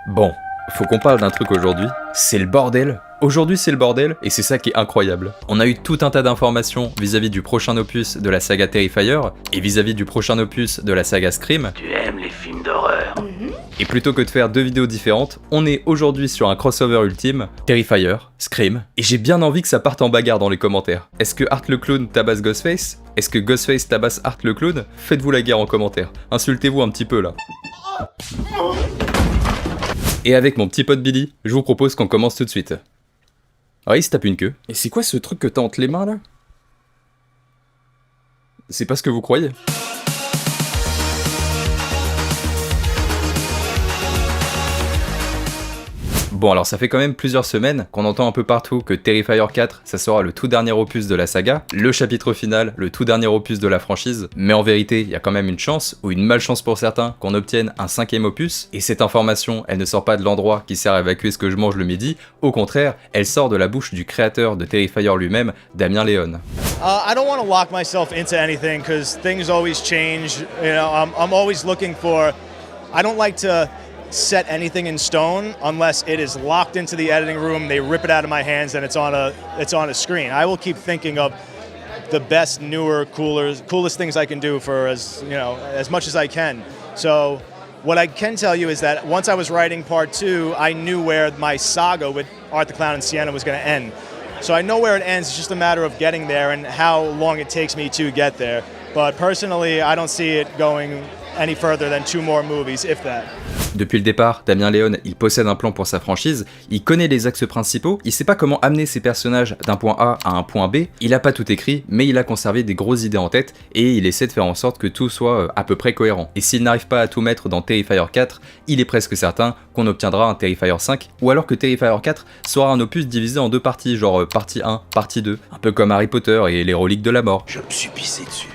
Bon, faut qu'on parle d'un truc aujourd'hui, c'est le bordel. Aujourd'hui c'est le bordel, et c'est ça qui est incroyable. On a eu tout un tas d'informations vis-à-vis du prochain opus de la saga Terrifier, et vis-à-vis du prochain opus de la saga Scream. Tu aimes les films d'horreur. Et plutôt que de faire deux vidéos différentes, on est aujourd'hui sur un crossover ultime, Terrifier, Scream, et j'ai bien envie que ça parte en bagarre dans les commentaires. Est-ce que Art le Clown tabasse Ghostface? Est-ce que Ghostface tabasse Art le Clown? Faites-vous la guerre en commentaire. Insultez-vous un petit peu là. Et avec mon petit pote Billy, je vous propose qu'on commence tout de suite. Ah, il se tape une queue. Et c'est quoi ce truc que t'as entre les mains là? C'est pas ce que vous croyez. Bon alors ça fait quand même plusieurs semaines qu'on entend un peu partout que Terrifier 4 ça sera le tout dernier opus de la saga, le chapitre final, le tout dernier opus de la franchise, mais en vérité il y a quand même une chance, ou une malchance pour certains, qu'on obtienne un 5ème opus, et cette information elle ne sort pas de l'endroit qui sert à évacuer ce que je mange le midi, au contraire elle sort de la bouche du créateur de Terrifier lui-même, Damien Leone. I don't want to lock myself into anything because things always change. You know, I'm always looking for. I don't like to set anything in stone unless it is locked into the editing room. They rip it out of my hands and it's on a screen. I will keep thinking of the best, newer, coolest things I can do for as much as I can. So what I can tell you is that once I was writing part 2, I knew where my saga with Art the Clown and Sienna was going to end. So I know where it ends, it's just a matter of getting there and how long it takes me to get there. But personally, I don't see it going any further than 2 more movies, if that. Depuis le départ, Damien Leone, il possède un plan pour sa franchise, il connaît les axes principaux, il sait pas comment amener ses personnages d'un point A à un point B, il a pas tout écrit, mais il a conservé des grosses idées en tête, et il essaie de faire en sorte que tout soit à peu près cohérent. Et s'il n'arrive pas à tout mettre dans Terrifier 4, il est presque certain qu'on obtiendra un Terrifier 5, ou alors que Terrifier 4 sera un opus divisé en 2 parties, genre partie 1, partie 2, un peu comme Harry Potter et les reliques de la mort. Je me suis pissé dessus.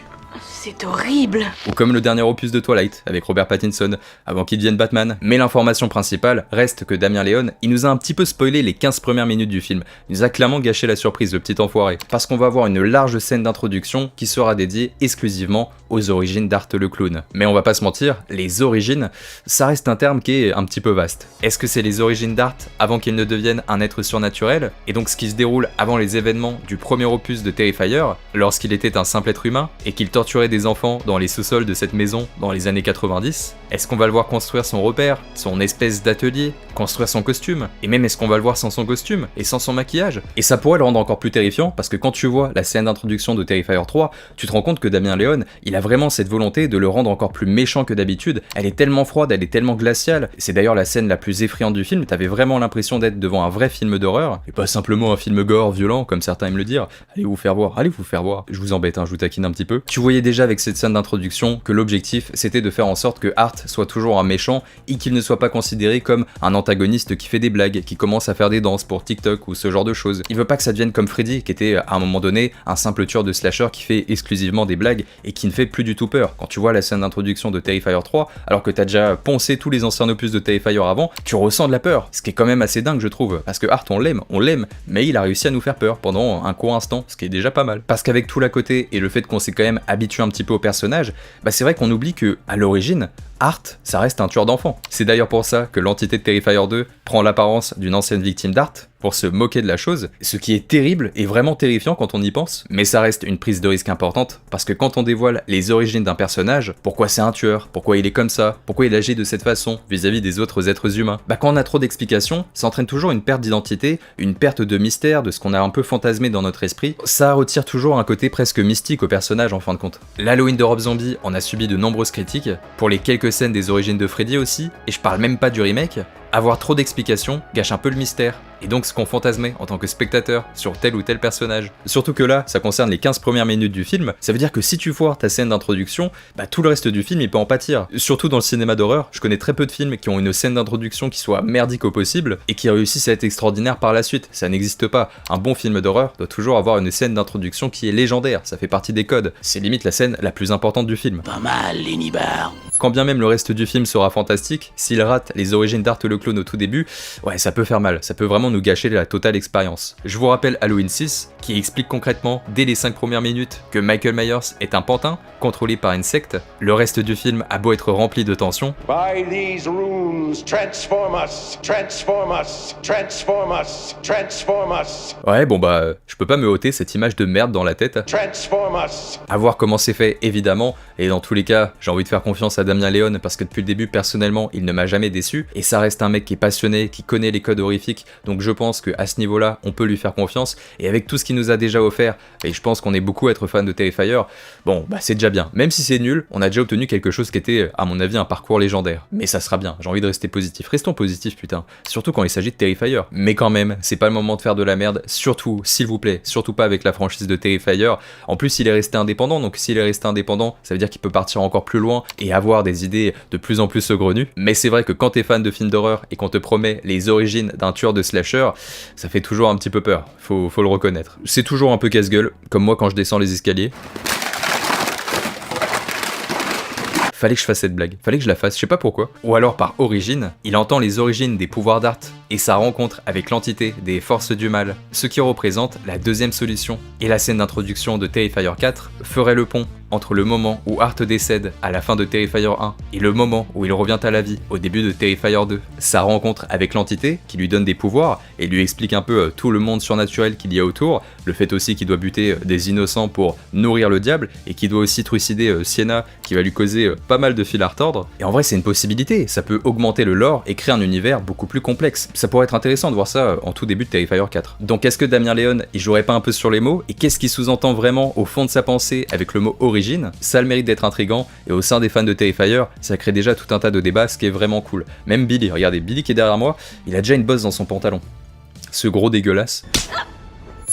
C'est horrible. Ou comme le dernier opus de Twilight, avec Robert Pattinson, avant qu'il devienne Batman. Mais l'information principale reste que Damien Leone, il nous a un petit peu spoilé les 15 premières minutes du film. Il nous a clairement gâché la surprise, le petit enfoiré. Parce qu'on va avoir une large scène d'introduction qui sera dédiée exclusivement aux origines d'Art le Clown. Mais on va pas se mentir, les origines, ça reste un terme qui est un petit peu vaste. Est-ce que c'est les origines d'Art avant qu'il ne devienne un être surnaturel? Et donc ce qui se déroule avant les événements du premier opus de Terrifier, lorsqu'il était un simple être humain, et qu'il torturait des enfants dans les sous-sols de cette maison dans les années 90? Est-ce qu'on va le voir construire son repère, son espèce d'atelier, construire son costume? Et même est-ce qu'on va le voir sans son costume et sans son maquillage? Et ça pourrait le rendre encore plus terrifiant parce que quand tu vois la scène d'introduction de Terrifier 3, tu te rends compte que Damien Leone, il a vraiment cette volonté de le rendre encore plus méchant que d'habitude. Elle est tellement froide, elle est tellement glaciale. C'est d'ailleurs la scène la plus effrayante du film, t'avais vraiment l'impression d'être devant un vrai film d'horreur, et pas simplement un film gore, violent, comme certains aiment le dire. Allez vous faire voir, allez vous faire voir. Je vous embête, hein, je vous taquine un petit peu. Tu voyais déjà avec cette scène d'introduction que l'objectif c'était de faire en sorte que Art soit toujours un méchant et qu'il ne soit pas considéré comme un antagoniste qui fait des blagues, qui commence à faire des danses pour TikTok ou ce genre de choses. Il veut pas que ça devienne comme Freddy qui était à un moment donné un simple tueur de slasher qui fait exclusivement des blagues et qui ne fait plus du tout peur. Quand tu vois la scène d'introduction de Terrifier 3, alors que t'as déjà poncé tous les anciens opus de Terrifier avant, tu ressens de la peur, ce qui est quand même assez dingue je trouve, parce que Art on l'aime, mais il a réussi à nous faire peur pendant un court instant, ce qui est déjà pas mal. Parce qu'avec tout l'à côté et le fait qu'on s'est quand même habitué un petit peu au personnage, bah c'est vrai qu'on oublie que, à l'origine, Art, ça reste un tueur d'enfants. C'est d'ailleurs pour ça que l'entité de Terrifier 2 prend l'apparence d'une ancienne victime d'Art, pour se moquer de la chose, ce qui est terrible et vraiment terrifiant quand on y pense, mais ça reste une prise de risque importante, parce que quand on dévoile les origines d'un personnage, pourquoi c'est un tueur, pourquoi il est comme ça, pourquoi il agit de cette façon vis-à-vis des autres êtres humains, bah quand on a trop d'explications, ça entraîne toujours une perte d'identité, une perte de mystère, de ce qu'on a un peu fantasmé dans notre esprit, ça retire toujours un côté presque mystique au personnage en fin de compte. L'Halloween de Rob Zombie en a subi de nombreuses critiques, pour les quelques scènes des origines de Freddy aussi, et je parle même pas du remake. Avoir trop d'explications gâche un peu le mystère, et donc ce qu'on fantasmait en tant que spectateur sur tel ou tel personnage. Surtout que là, ça concerne les 15 premières minutes du film, ça veut dire que si tu foires ta scène d'introduction, bah tout le reste du film il peut en pâtir. Surtout dans le cinéma d'horreur, je connais très peu de films qui ont une scène d'introduction qui soit merdique au possible, et qui réussissent à être extraordinaires par la suite, ça n'existe pas. Un bon film d'horreur doit toujours avoir une scène d'introduction qui est légendaire, ça fait partie des codes, c'est limite la scène la plus importante du film. Pas mal, les nibards. Quand bien même le reste du film sera fantastique, s'il rate les origines d'Art le Clown au tout début, ouais ça peut faire mal, ça peut vraiment nous gâcher la totale expérience. Je vous rappelle Halloween 6, qui explique concrètement, dès les 5 premières minutes, que Michael Myers est un pantin, contrôlé par une secte. Le reste du film a beau être rempli de tension. By these runes, transform us, transform us, transform us, transform us. Ouais, bon bah, je peux pas me ôter cette image de merde dans la tête. Transform us. À voir comment c'est fait, évidemment, et dans tous les cas, j'ai envie de faire confiance à Damien Leone parce que depuis le début, personnellement, il ne m'a jamais déçu, et ça reste un mec qui est passionné, qui connaît les codes horrifiques, donc je pense qu'à ce niveau-là, on peut lui faire confiance, et avec tout ce qu'il nous a déjà offert, et je pense qu'on est beaucoup à être fan de Terrifier, bon, bah c'est déjà bien. Même si c'est nul, on a déjà obtenu quelque chose qui était, à mon avis, un parcours légendaire. Mais ça sera bien, j'ai envie de rester positif. Restons positifs, putain. Surtout quand il s'agit de Terrifier. Mais quand même, c'est pas le moment de faire de la merde, surtout, s'il vous plaît, surtout pas avec la franchise de Terrifier. En plus, il est resté indépendant, donc s'il est resté indépendant, ça veut dire qu'il peut partir encore plus loin et avoir des idées de plus en plus saugrenues. Mais c'est vrai que quand t'es fan de films d'horreur et qu'on te promet les origines d'un tueur de slasher, ça fait toujours un petit peu peur, faut le reconnaître. C'est toujours un peu casse-gueule, comme moi quand je descends les escaliers. Fallait que je fasse cette blague, fallait que je la fasse, je sais pas pourquoi. Ou alors par origine, il entend les origines des pouvoirs d'Art et sa rencontre avec l'entité des forces du mal, ce qui représente la deuxième solution. Et la scène d'introduction de Terrifier 4 ferait le pont entre le moment où Art décède à la fin de Terrifier 1 et le moment où il revient à la vie au début de Terrifier 2. Sa rencontre avec l'entité qui lui donne des pouvoirs et lui explique un peu tout le monde surnaturel qu'il y a autour, le fait aussi qu'il doit buter des innocents pour nourrir le diable et qu'il doit aussi trucider Sienna qui va lui causer pas mal de fil à retordre. Et en vrai c'est une possibilité, ça peut augmenter le lore et créer un univers beaucoup plus complexe. Ça pourrait être intéressant de voir ça en tout début de Terrifier 4. Donc est-ce que Damien Leone il jouerait pas un peu sur les mots et qu'est-ce qu'il sous-entend vraiment au fond de sa pensée avec le mot origine? Ça a le mérite d'être intriguant et au sein des fans de Terrifier, ça crée déjà tout un tas de débats, ce qui est vraiment cool. Même Billy, regardez, Billy qui est derrière moi, il a déjà une bosse dans son pantalon. Ce gros dégueulasse.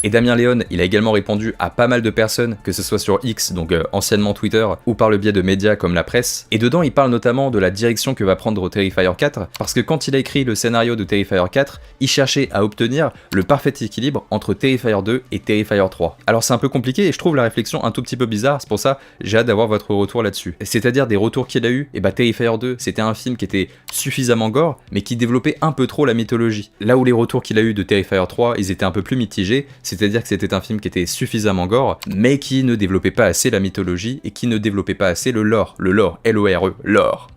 Et Damien Leone, il a également répondu à pas mal de personnes, que ce soit sur X, donc anciennement Twitter, ou par le biais de médias comme la presse. Et dedans, il parle notamment de la direction que va prendre Terrifier 4, parce que quand il a écrit le scénario de Terrifier 4, il cherchait à obtenir le parfait équilibre entre Terrifier 2 et Terrifier 3. Alors c'est un peu compliqué et je trouve la réflexion un tout petit peu bizarre, c'est pour ça j'ai hâte d'avoir votre retour là-dessus. C'est-à-dire des retours qu'il a eu, et bah Terrifier 2, c'était un film qui était suffisamment gore, mais qui développait un peu trop la mythologie. Là où les retours qu'il a eu de Terrifier 3, ils étaient un peu plus mitigés, c'est-à-dire que c'était un film qui était suffisamment gore, mais qui ne développait pas assez la mythologie et qui ne développait pas assez le lore, L-O-R-E, lore.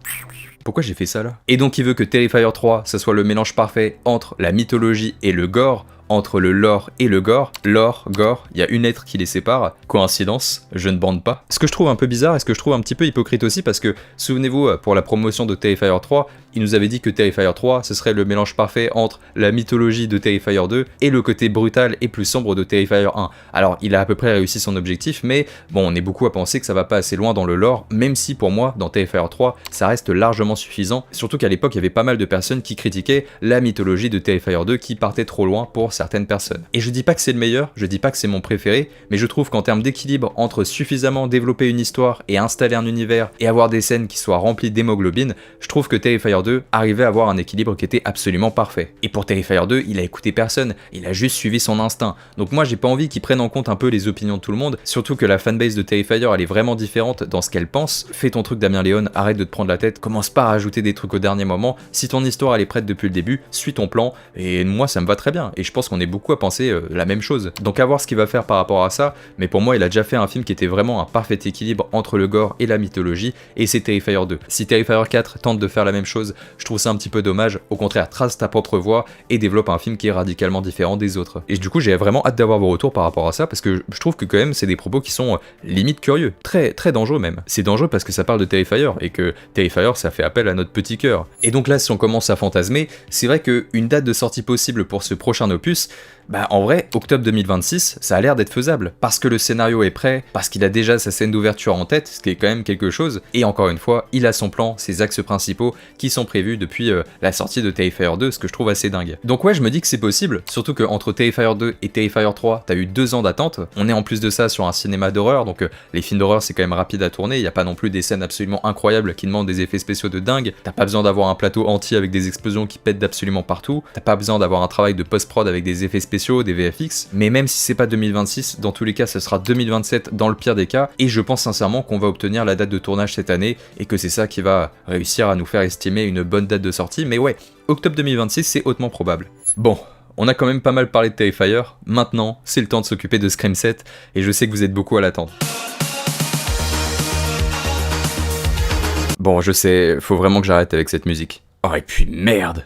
Pourquoi j'ai fait ça là? Et donc il veut que Terrifier 3, ça soit le mélange parfait entre la mythologie et le gore, entre le lore et le gore. Lore, gore, il y a une lettre qui les sépare. Coïncidence, je ne bande pas. Ce que je trouve un peu bizarre et ce que je trouve un petit peu hypocrite aussi parce que, souvenez-vous, pour la promotion de Terrifier 3, il nous avait dit que Terrifier 3, ce serait le mélange parfait entre la mythologie de Terrifier 2 et le côté brutal et plus sombre de Terrifier 1. Alors, il a à peu près réussi son objectif, mais bon, on est beaucoup à penser que ça va pas assez loin dans le lore, même si pour moi, dans Terrifier 3, ça reste largement suffisant, surtout qu'à l'époque, il y avait pas mal de personnes qui critiquaient la mythologie de Terrifier 2 qui partait trop loin pour certaines personnes. Et je dis pas que c'est le meilleur, je dis pas que c'est mon préféré, mais je trouve qu'en termes d'équilibre entre suffisamment développer une histoire et installer un univers et avoir des scènes qui soient remplies d'hémoglobine, je trouve que Terrifier 2 arrivait à avoir un équilibre qui était absolument parfait. Et pour Terrifier 2, il a écouté personne, il a juste suivi son instinct. Donc moi j'ai pas envie qu'il prenne en compte un peu les opinions de tout le monde, surtout que la fanbase de Terrifier elle est vraiment différente dans ce qu'elle pense. Fais ton truc Damien Leone, arrête de te prendre la tête, commence pas à rajouter des trucs au dernier moment, si ton histoire elle est prête depuis le début, suis ton plan, et moi ça me va très bien, et je pense qu'on est beaucoup à penser la même chose. Donc à voir ce qu'il va faire par rapport à ça, mais pour moi il a déjà fait un film qui était vraiment un parfait équilibre entre le gore et la mythologie, et c'est Terrifier 2. Si Terrifier 4 tente de faire la même chose, je trouve ça un petit peu dommage, au contraire trace ta propre voie et développe un film qui est radicalement différent des autres. Et du coup j'ai vraiment hâte d'avoir vos retours par rapport à ça, parce que je trouve que quand même c'est des propos qui sont limite curieux, très très dangereux même. C'est dangereux parce que ça parle de Terrifier, et que Terrifier ça fait appel à notre petit cœur. Et donc là si on commence à fantasmer, c'est vrai qu'une date de sortie possible pour ce prochain opus, bah en vrai, octobre 2026, ça a l'air d'être faisable, parce que le scénario est prêt, parce qu'il a déjà sa scène d'ouverture en tête, ce qui est quand même quelque chose, et encore une fois, il a son plan, ses axes principaux, qui sont prévus depuis la sortie de Terrifier 2, ce que je trouve assez dingue. Donc ouais, je me dis que c'est possible, surtout qu'entre Terrifier 2 et Terrifier 3, t'as eu 2 ans d'attente, on est en plus de ça sur un cinéma d'horreur, donc les films d'horreur c'est quand même rapide à tourner, il n'y a pas non plus des scènes absolument incroyables qui demandent des effets spéciaux de dingue, t'as pas besoin d'avoir un plateau entier avec des explosions qui pètent d'absolument partout, t'as pas besoin d'avoir un travail de post-prod avec des effets spéciaux, des VFX, mais même si c'est pas 2026, dans tous les cas, ce sera 2027 dans le pire des cas, et je pense sincèrement qu'on va obtenir la date de tournage cette année, et que c'est ça qui va réussir à nous faire estimer une bonne date de sortie, mais ouais, octobre 2026, c'est hautement probable. Bon, on a quand même pas mal parlé de Terrifier, maintenant c'est le temps de s'occuper de Scream 7, et je sais que vous êtes beaucoup à l'attendre. Bon, je sais, faut vraiment que j'arrête avec cette musique. Oh, et puis merde!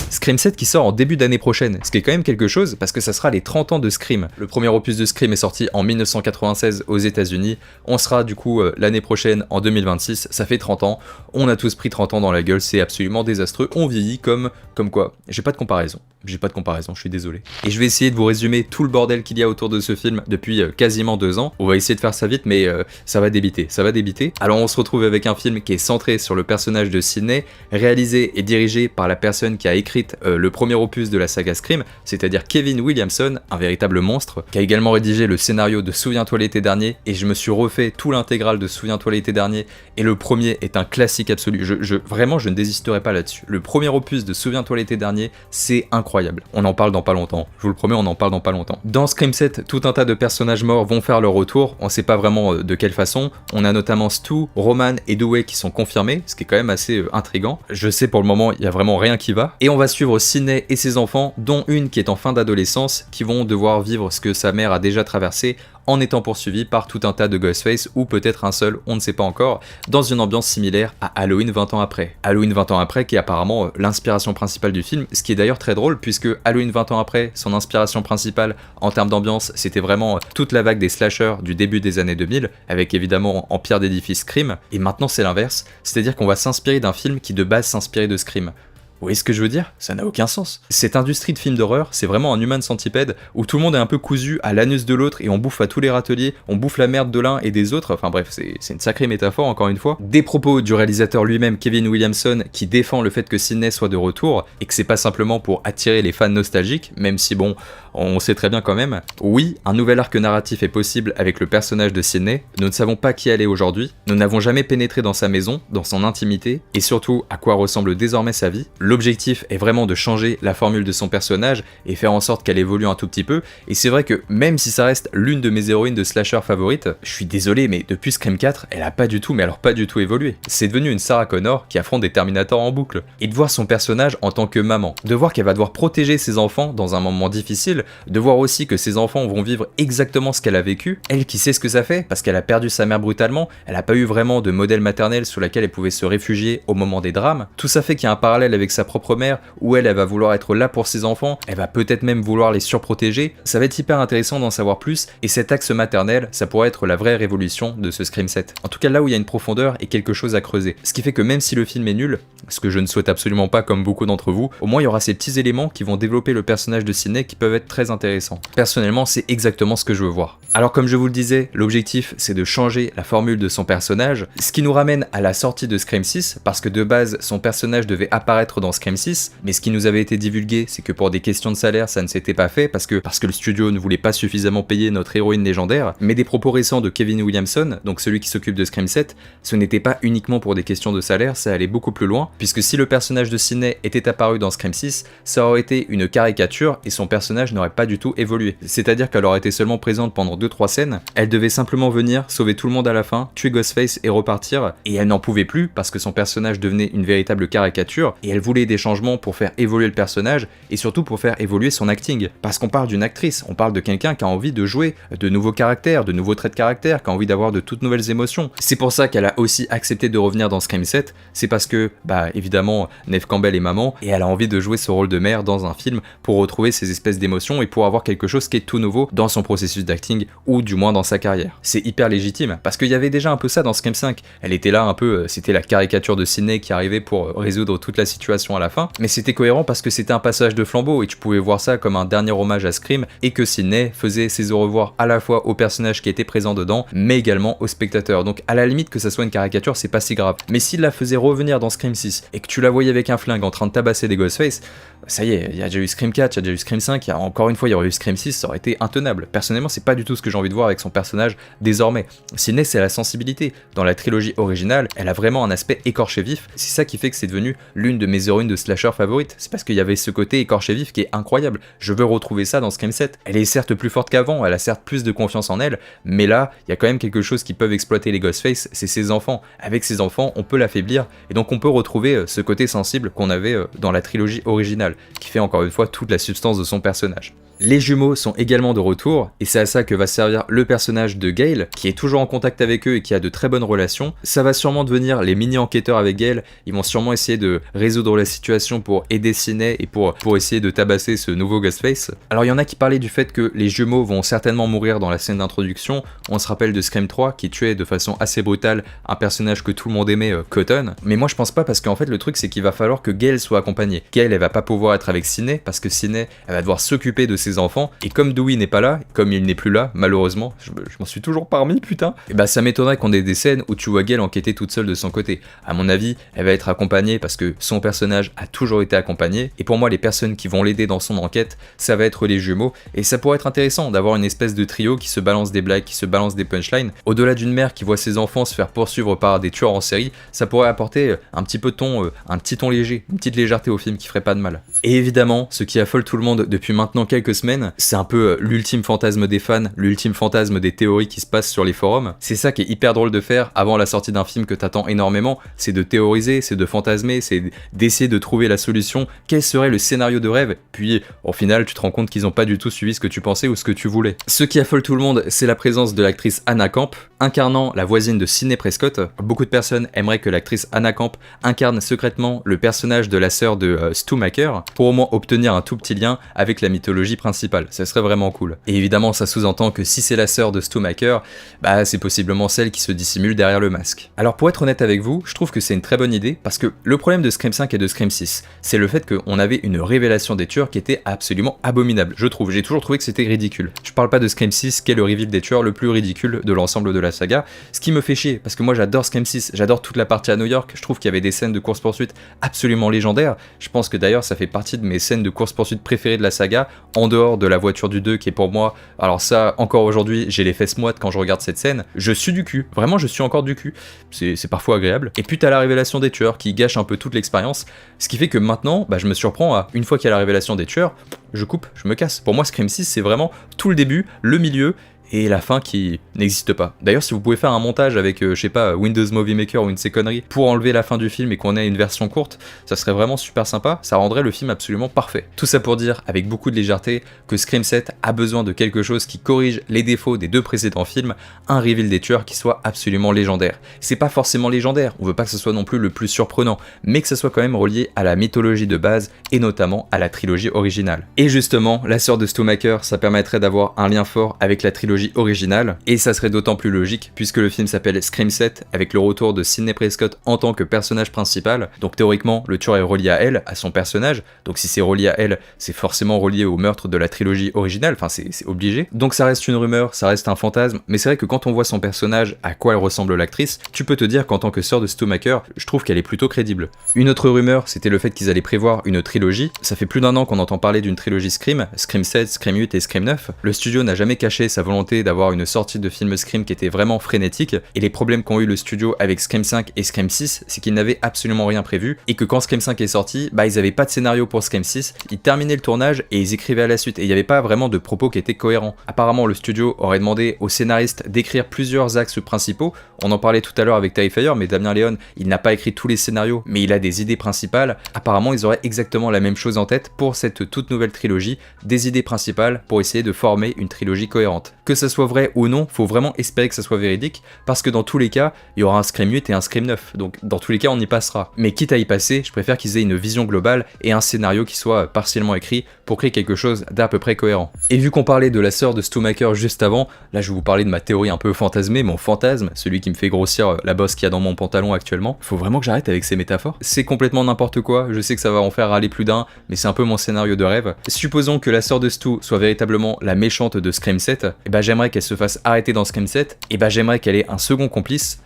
Scream 7 qui sort en début d'année prochaine, ce qui est quand même quelque chose parce que ça sera les 30 ans de Scream. Le premier opus de Scream est sorti en 1996 aux États-Unis, on sera du coup l'année prochaine en 2026, ça fait 30 ans, on a tous pris 30 ans dans la gueule, c'est absolument désastreux, on vieillit comme quoi. J'ai pas de comparaison, je suis désolé. Et je vais essayer de vous résumer tout le bordel qu'il y a autour de ce film depuis quasiment 2 ans. On va essayer de faire ça vite, mais ça va débiter. Alors on se retrouve avec un film qui est centré sur le personnage de Sidney, réalisé et dirigé par la personne qui a écrit le premier opus de la saga Scream, c'est-à-dire Kevin Williamson, un véritable monstre, qui a également rédigé le scénario de Souviens-toi l'été dernier, et je me suis refait tout l'intégral de Souviens-toi l'été dernier, et le premier est un classique absolu. Vraiment, je ne désisterai pas là-dessus. Le premier opus de Souviens-toi l'été dernier, c'est incroyable. On en parle dans pas longtemps. Je vous le promets, on en parle dans pas longtemps. Dans Scream 7, tout un tas de personnages morts vont faire leur retour. On sait pas vraiment de quelle façon. On a notamment Stu, Roman et Dewey qui sont confirmés, ce qui est quand même assez intriguant. Je sais pour le moment, il y a vraiment rien qui va. Et on va suivre Sidney et ses enfants, dont une qui est en fin d'adolescence, qui vont devoir vivre ce que sa mère a déjà traversé en étant poursuivi par tout un tas de Ghostface, ou peut-être un seul, on ne sait pas encore, dans une ambiance similaire à Halloween 20 ans après. Halloween 20 ans après qui est apparemment l'inspiration principale du film, ce qui est d'ailleurs très drôle puisque Halloween 20 ans après, son inspiration principale en termes d'ambiance, c'était vraiment toute la vague des slashers du début des années 2000, avec évidemment en pierre d'édifice Scream, et maintenant c'est l'inverse, c'est-à-dire qu'on va s'inspirer d'un film qui de base s'inspirait de Scream. Vous voyez ce que je veux dire? Ça n'a aucun sens. Cette industrie de films d'horreur, c'est vraiment un human centipede où tout le monde est un peu cousu à l'anus de l'autre et on bouffe à tous les râteliers, on bouffe la merde de l'un et des autres, enfin bref, c'est une sacrée métaphore encore une fois. Des propos du réalisateur lui-même, Kevin Williamson, qui défend le fait que Sidney soit de retour et que c'est pas simplement pour attirer les fans nostalgiques, même si bon, on sait très bien quand même. Oui, un nouvel arc narratif est possible avec le personnage de Sidney, nous ne savons pas qui elle est aujourd'hui, nous n'avons jamais pénétré dans sa maison, dans son intimité, et surtout à quoi ressemble désormais sa vie. L'objectif est vraiment de changer la formule de son personnage et faire en sorte qu'elle évolue un tout petit peu, et c'est vrai que même si ça reste l'une de mes héroïnes de slasher favorites, je suis désolé mais depuis Scream 4, elle a pas du tout, mais alors pas du tout évolué. C'est devenu une Sarah Connor qui affronte des Terminators en boucle. Et de voir son personnage en tant que maman, de voir qu'elle va devoir protéger ses enfants dans un moment difficile, de voir aussi que ses enfants vont vivre exactement ce qu'elle a vécu, elle qui sait ce que ça fait, parce qu'elle a perdu sa mère brutalement, elle a pas eu vraiment de modèle maternel sur laquelle elle pouvait se réfugier au moment des drames, tout ça fait qu'il y a un parallèle avec sa propre mère, où elle va vouloir être là pour ses enfants, elle va peut-être même vouloir les surprotéger, ça va être hyper intéressant d'en savoir plus, et cet axe maternel, ça pourrait être la vraie révolution de ce Scream 7. En tout cas là où il y a une profondeur et quelque chose à creuser. Ce qui fait que même si le film est nul, ce que je ne souhaite absolument pas comme beaucoup d'entre vous, au moins il y aura ces petits éléments qui vont développer le personnage de Sidney qui peuvent être très intéressants. Personnellement, c'est exactement ce que je veux voir. Alors comme je vous le disais, l'objectif c'est de changer la formule de son personnage, ce qui nous ramène à la sortie de Scream 6, parce que de base son personnage devait apparaître dans Scream 6, mais ce qui nous avait été divulgué, c'est que pour des questions de salaire, ça ne s'était pas fait, parce que le studio ne voulait pas suffisamment payer notre héroïne légendaire, mais des propos récents de Kevin Williamson, donc celui qui s'occupe de Scream 7, ce n'était pas uniquement pour des questions de salaire, ça allait beaucoup plus loin, puisque si le personnage de Sidney était apparu dans Scream 6, ça aurait été une caricature et son personnage n'aurait pas du tout évolué. C'est-à-dire qu'elle aurait été seulement présente pendant 2-3 scènes, elle devait simplement venir, sauver tout le monde à la fin, tuer Ghostface et repartir, et elle n'en pouvait plus parce que son personnage devenait une véritable caricature, et elle voulait des changements pour faire évoluer le personnage, et surtout pour faire évoluer son acting. Parce qu'on parle d'une actrice, on parle de quelqu'un qui a envie de jouer de nouveaux caractères, de nouveaux traits de caractère, qui a envie d'avoir de toutes nouvelles émotions. C'est pour ça qu'elle a aussi accepté de revenir dans Scream 7, c'est parce que, évidemment, Neve Campbell est maman, et elle a envie de jouer ce rôle de mère dans un film pour retrouver ces espèces d'émotions et pour avoir quelque chose qui est tout nouveau dans son processus d'acting, ou du moins dans sa carrière. C'est hyper légitime, parce qu'il y avait déjà un peu ça dans Scream 5, elle était là un peu, c'était la caricature de Sidney qui arrivait pour résoudre toute la situation à la fin, mais c'était cohérent parce que c'était un passage de flambeau, et tu pouvais voir ça comme un dernier hommage à Scream, et que Sidney faisait ses au revoir à la fois au personnage qui était présent dedans, mais également aux spectateurs. Donc à la limite que ça soit une caricature, c'est pas si grave. Mais s'il la faisait revenir dans Scream 6, et que tu la voyais avec un flingue en train de tabasser des Ghostface, ça y est, il y a déjà eu Scream 4, il y a déjà eu Scream 5, encore une fois il y aurait eu Scream 6, ça aurait été intenable. Personnellement, c'est pas du tout ce que j'ai envie de voir avec son personnage désormais. Sidney, c'est la sensibilité. Dans la trilogie originale, elle a vraiment un aspect écorché vif, c'est ça qui fait que c'est devenu l'une de mes héroïnes de slasher favorites. C'est parce qu'il y avait ce côté écorché vif qui est incroyable. Je veux retrouver ça dans Scream 7. Elle est certes plus forte qu'avant, elle a certes plus de confiance en elle, mais là, il y a quand même quelque chose qui peuvent exploiter les Ghostface, c'est ses enfants. Avec ses enfants, on peut l'affaiblir, et donc on peut retrouver ce côté sensible qu'on avait dans la trilogie originale, qui fait encore une fois toute la substance de son personnage. Les jumeaux sont également de retour, et c'est à ça que va servir le personnage de Gale, qui est toujours en contact avec eux et qui a de très bonnes relations. Ça va sûrement devenir les mini-enquêteurs avec Gale, ils vont sûrement essayer de résoudre la situation pour aider Sidney et pour essayer de tabasser ce nouveau Ghostface. Alors il y en a qui parlaient du fait que les jumeaux vont certainement mourir dans la scène d'introduction. On se rappelle de Scream 3 qui tuait de façon assez brutale un personnage que tout le monde aimait, Cotton. Mais moi je pense pas, parce qu'en fait le truc c'est qu'il va falloir que Gale soit accompagnée. Gale elle va pas pouvoir être avec Sidney parce que Sidney elle va devoir s'occuper de ses enfants, et comme Dewey n'est pas là, comme il n'est plus là, malheureusement, je m'en suis toujours pas remis, putain, et bah ça m'étonnerait qu'on ait des scènes où tu vois Gale enquêter toute seule de son côté. À mon avis, elle va être accompagnée parce que son personnage a toujours été accompagné, et pour moi les personnes qui vont l'aider dans son enquête, ça va être les jumeaux, et ça pourrait être intéressant d'avoir une espèce de trio qui se balance des blagues, qui se balance des punchlines. Au-delà d'une mère qui voit ses enfants se faire poursuivre par des tueurs en série, ça pourrait apporter un petit peu de ton, un petit ton léger, une petite légèreté au film qui ferait pas de mal. Et évidemment, ce qui affole tout le monde depuis maintenant quelques semaines, c'est un peu l'ultime fantasme des fans, l'ultime fantasme des théories qui se passent sur les forums. C'est ça qui est hyper drôle de faire avant la sortie d'un film que t'attends énormément, c'est de théoriser, c'est de fantasmer, c'est d'essayer de trouver la solution, quel serait le scénario de rêve, puis au final tu te rends compte qu'ils ont pas du tout suivi ce que tu pensais ou ce que tu voulais. Ce qui affole tout le monde, c'est la présence de l'actrice Anna Camp, incarnant la voisine de Sidney Prescott. Beaucoup de personnes aimeraient que l'actrice Anna Camp incarne secrètement le personnage de la sœur de Stu Macher, pour au moins obtenir un tout petit lien avec la mythologie principale. Ça serait vraiment cool. Et évidemment, ça sous-entend que si c'est la sœur de Stu Macher, bah c'est possiblement celle qui se dissimule derrière le masque. Alors pour être honnête avec vous, je trouve que c'est une très bonne idée, parce que le problème de Scream 5 et de Scream 6, c'est le fait qu'on avait une révélation des tueurs qui était absolument abominable. Je trouve, j'ai toujours trouvé que c'était ridicule. Je parle pas de Scream 6, qui est le reveal des tueurs le plus ridicule de l'ensemble de la saga, ce qui me fait chier, parce que moi j'adore Scream 6, j'adore toute la partie à New York, je trouve qu'il y avait des scènes de course-poursuite absolument légendaires. Je pense que d'ailleurs ça fait partie de mes scènes de course-poursuite préférées de la saga, en dehors de la voiture du 2 qui est pour moi, alors ça, encore aujourd'hui, j'ai les fesses moites quand je regarde cette scène, je suis du cul, vraiment je suis encore du cul, c'est parfois agréable. Et puis t'as la révélation des tueurs qui gâche un peu toute l'expérience, ce qui fait que maintenant, bah, je me surprends à, une fois qu'il y a la révélation des tueurs, je coupe, je me casse. Pour moi Scream 6 c'est vraiment tout le début, le milieu, et la fin qui n'existe pas. D'ailleurs, si vous pouvez faire un montage avec, je sais pas, Windows Movie Maker ou une de ces conneries pour enlever la fin du film et qu'on ait une version courte, ça serait vraiment super sympa, ça rendrait le film absolument parfait. Tout ça pour dire, avec beaucoup de légèreté, que Scream 7 a besoin de quelque chose qui corrige les défauts des deux précédents films, un reveal des tueurs qui soit absolument légendaire. C'est pas forcément légendaire, on veut pas que ce soit non plus le plus surprenant, mais que ce soit quand même relié à la mythologie de base, et notamment à la trilogie originale. Et justement, la sœur de Stu Macher, ça permettrait d'avoir un lien fort avec la trilogie originale, et ça serait d'autant plus logique puisque le film s'appelle Scream 7 avec le retour de Sidney Prescott en tant que personnage principal, donc théoriquement le tueur est relié à elle, à son personnage, donc si c'est relié à elle, c'est forcément relié au meurtre de la trilogie originale, enfin c'est obligé, donc ça reste une rumeur, ça reste un fantasme, mais c'est vrai que quand on voit son personnage, à quoi elle ressemble l'actrice, tu peux te dire qu'en tant que sœur de Stu Macher, je trouve qu'elle est plutôt crédible. Une autre rumeur, c'était le fait qu'ils allaient prévoir une trilogie, ça fait plus d'un an qu'on entend parler d'une trilogie Scream, Scream 7, Scream 8 et Scream 9, le studio n'a jamais caché sa volonté d'avoir une sortie de film Scream qui était vraiment frénétique, et les problèmes qu'ont eu le studio avec Scream 5 et Scream 6, c'est qu'ils n'avaient absolument rien prévu, et que quand Scream 5 est sorti, bah ils avaient pas de scénario pour Scream 6, ils terminaient le tournage et ils écrivaient à la suite, et il y avait pas vraiment de propos qui étaient cohérents. Apparemment le studio aurait demandé aux scénaristes d'écrire plusieurs axes principaux, on en parlait tout à l'heure avec Terrifier, mais Damien Leone, il n'a pas écrit tous les scénarios, mais il a des idées principales. Apparemment ils auraient exactement la même chose en tête pour cette toute nouvelle trilogie, des idées principales pour essayer de former une trilogie cohérente. Que ça soit vrai ou non, faut vraiment espérer que ça soit véridique, parce que dans tous les cas, il y aura un Scream 8 et un Scream 9, donc dans tous les cas on y passera. Mais quitte à y passer, je préfère qu'ils aient une vision globale et un scénario qui soit partiellement écrit pour créer quelque chose d'à peu près cohérent. Et vu qu'on parlait de la sœur de Stu Macher juste avant, là je vais vous parler de ma théorie un peu fantasmée, mon fantasme, celui qui me fait grossir la bosse qu'il y a dans mon pantalon actuellement. Faut vraiment que j'arrête avec ces métaphores. C'est complètement n'importe quoi, je sais que ça va en faire râler plus d'un, mais c'est un peu mon scénario de rêve. Supposons que la sœur de Stu soit véritablement la méchante de Scream 7, et bah j'aimerais qu'elle se fasse arrêter dans Scream 7, et bah j'aimerais qu'elle ait un second complice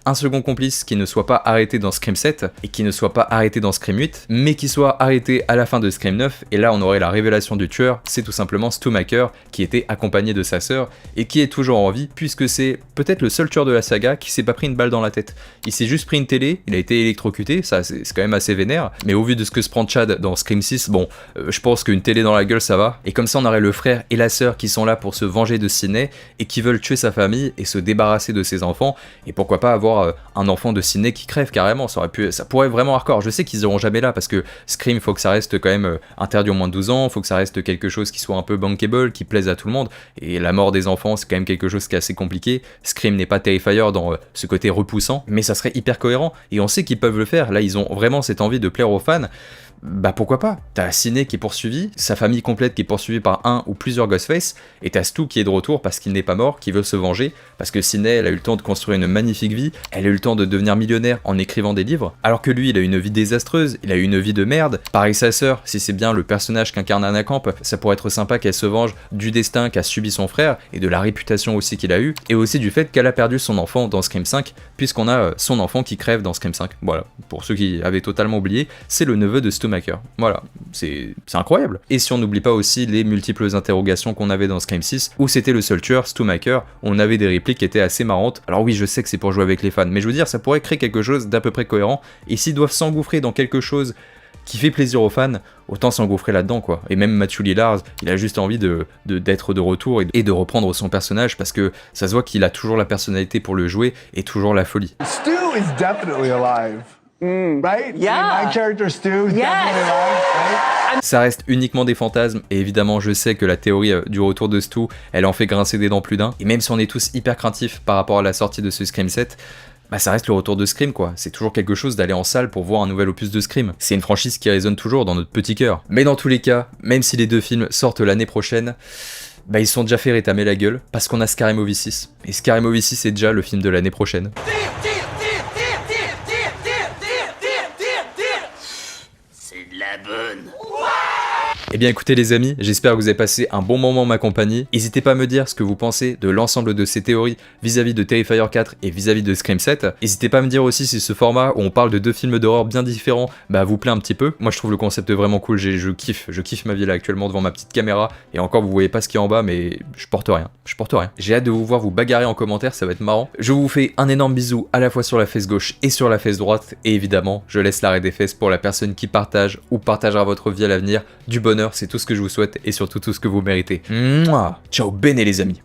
qui ne soit pas arrêté dans Scream 7, et qui ne soit pas arrêté dans Scream 8, mais qui soit arrêté à la fin de Scream 9, et là on aurait la révélation du tueur, c'est tout simplement Stu Macker, qui était accompagné de sa sœur, et qui est toujours en vie, puisque c'est peut-être le seul tueur de la saga qui s'est pas pris une balle dans la tête. Il s'est juste pris une télé, il a été électrocuté, ça c'est quand même assez vénère, mais au vu de ce que se prend Chad dans Scream 6, bon, je pense qu'une télé dans la gueule ça va, et comme ça on aurait le frère et la sœur qui sont là pour se venger de Sidney, et qui veulent tuer sa famille et se débarrasser de ses enfants, et pourquoi pas avoir un enfant de Sidney qui crève carrément, ça pourrait être vraiment hardcore. Je sais qu'ils iront jamais là, parce que Scream, faut que ça reste quand même interdit au moins de 12 ans, faut que ça reste quelque chose qui soit un peu bankable, qui plaise à tout le monde, et la mort des enfants c'est quand même quelque chose qui est assez compliqué. Scream n'est pas Terrifier dans ce côté repoussant, mais ça serait hyper cohérent, et on sait qu'ils peuvent le faire, là ils ont vraiment cette envie de plaire aux fans. Bah pourquoi pas. T'as Sidney qui est poursuivi, sa famille complète qui est poursuivie par un ou plusieurs Ghostface, et t'as Stu qui est de retour parce qu'il n'est pas mort, qui veut se venger, parce que Sidney elle a eu le temps de construire une magnifique vie, elle a eu le temps de devenir millionnaire en écrivant des livres, alors que lui il a eu une vie désastreuse, il a eu une vie de merde. Pareil sa sœur, si c'est bien le personnage qu'incarne Anna Camp, ça pourrait être sympa qu'elle se venge du destin qu'a subi son frère, et de la réputation aussi qu'il a eu, et aussi du fait qu'elle a perdu son enfant dans Scream 5, puisqu'on a son enfant qui crève dans Scream 5. Voilà, pour ceux qui avaient totalement oublié, c'est le neveu de Stu Macker. Voilà, c'est incroyable. Et si on n'oublie pas aussi les multiples interrogations qu'on avait dans Scream 6, où c'était le seul tueur, Stu Macker, on avait des répliques qui étaient assez marrantes. Alors oui, je sais que c'est pour jouer avec les fans, mais je veux dire, ça pourrait créer quelque chose d'à peu près cohérent, et s'ils doivent s'engouffrer dans quelque chose qui fait plaisir aux fans, autant s'engouffrer là-dedans quoi. Et même Matthew Lillard, il a juste envie d'être de retour et de reprendre son personnage, parce que ça se voit qu'il a toujours la personnalité pour le jouer et toujours la folie. Stu is definitely alive. Right? Yeah. My character Stu is Yes. definitely alive, right? Ça reste uniquement des fantasmes, et évidemment je sais que la théorie du retour de Stu, elle en fait grincer des dents plus d'un, et même si on est tous hyper craintifs par rapport à la sortie de ce Scream 7, bah ça reste le retour de Scream quoi, c'est toujours quelque chose d'aller en salle pour voir un nouvel opus de Scream. C'est une franchise qui résonne toujours dans notre petit cœur. Mais dans tous les cas, même si les deux films sortent l'année prochaine, bah ils sont déjà fait rétamer la gueule, parce qu'on a Scary Movie 6. Et Scary Movie 6 est déjà le film de l'année prochaine. C'est de la bonne. Eh bien écoutez les amis, j'espère que vous avez passé un bon moment en ma compagnie. N'hésitez pas à me dire ce que vous pensez de l'ensemble de ces théories vis-à-vis de Terrifier 4 et vis-à-vis de Scream 7. N'hésitez pas à me dire aussi si ce format où on parle de deux films d'horreur bien différents bah, vous plaît un petit peu. Moi je trouve le concept vraiment cool, je kiffe ma vie là actuellement devant ma petite caméra. Et encore vous voyez pas ce qu'il y a en bas, mais je porte rien. J'ai hâte de vous voir vous bagarrer en commentaire, ça va être marrant. Je vous fais un énorme bisou à la fois sur la fesse gauche et sur la fesse droite. Et évidemment, je laisse l'arrêt des fesses pour la personne qui partage ou partagera votre vie à l'avenir. Du bonheur, c'est tout ce que je vous souhaite et surtout tout ce que vous méritez. Mouah. Ciao bene les amis.